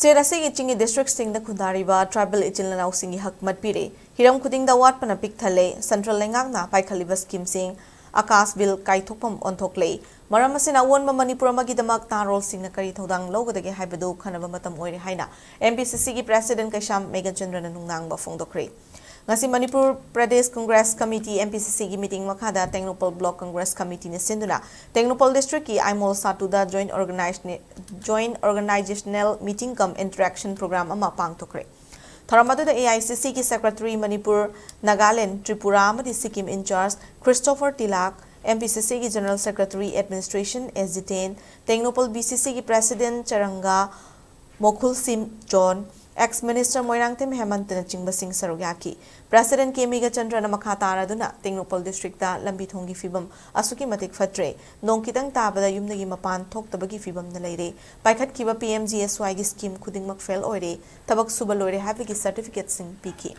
State asing Chingi district Singda Khundariba tribal Echin Enao Singgi hak Matpire hiram khuding da wat pana pik thale central lengak na paikhalibas scheme sing akas bill kaithokpam onthokle maram asina won ma Manipur amagi damak tarol singna kari thodang logodage haibadu khanaba matam oire haina MPCC gi president Kaisham Meghachandra na nungnang ba phongdokre ngasi Manipur Pradesh Congress Committee MPCC gi meeting makhada Tengnopal Block Congress Committee ne sinduna Tengnopal district ki Imphal Satuda joint organizational meeting cum interaction program ama pangthokre Tharamadu the AICC ki secretary Manipur Nagaland Tripura amadi Sikkim in charge Christopher Tilak MPCC ki general secretary administration SG10 Tengnopal BCC ki president Charanga Mokhul Sim John ex-minister Moirangtem Hemant na chingba sing sarugaki president Meghachandra na makhatara duna Tengnopal district ta lambi thongi fibam asuki matik fatre nong kitang tabada yumnagi mapan thoktabagi fibam na leire paikhat kiba PMGSY gi scheme khudingmak fail oire tabak suba loire habigi certificate sing piki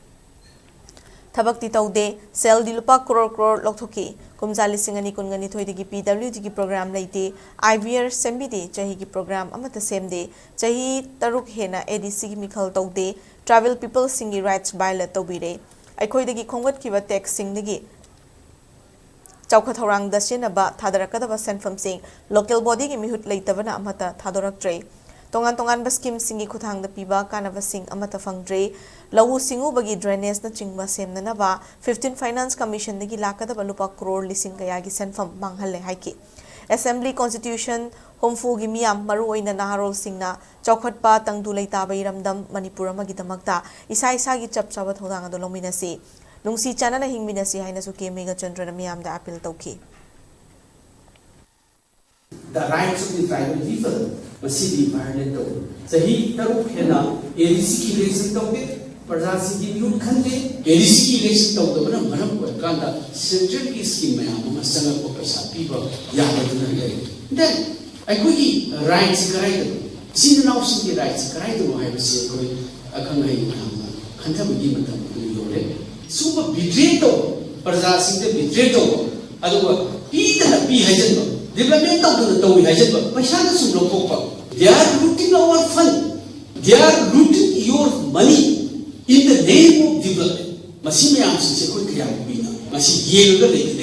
Tabak ti taude sel dilupa crore loktoki kumjali singani kungani thoidigi PWD gi program leite IVR sembide chahi gi program amata semde chahi taruk hena ADC gi mikhal taude travel people singi rights violate tobire aikhoidagi khongwat kiba tax singdagi chawkha thorang da senaba thadarakada ba senfam sing local body gi mihut leitabana amata thadorak tre tongan baskim singi khuthang da piba kanava sing amata fangdre lawu singu bagi drainage na chingba semna na ba 15 finance commission dagi lakada balupa crore lising kaya gi senfam manghalle haiki assembly constitution homfu gi miam maru oina naharol singna chawkhatpa tangdu leita bai ramdam Manipur amagi damakta isa gi chapchaba thodang ado lominasi nungsi chana na hingminasi haina su ke Meghachandra na miam da appeal tauki The rights of the tribal people must be violated. Sahi taruk hena ADC election taude Prajasi ki youth khande ADC election taude bana manam ko kanda central ki scheme mayam ma sanga ko paisa piba ya baduna le then ai ko ki rights karai do sinau sing ki rights karai do hai base ko akhang hai ma khanda bi matam yo le super betray to Prajasi de betray to adu pi da pi hajen development of the United they are looting our fund, they are looting your money in the name of development. Masih yang sisi kau kaya bina, masih ye juga lagi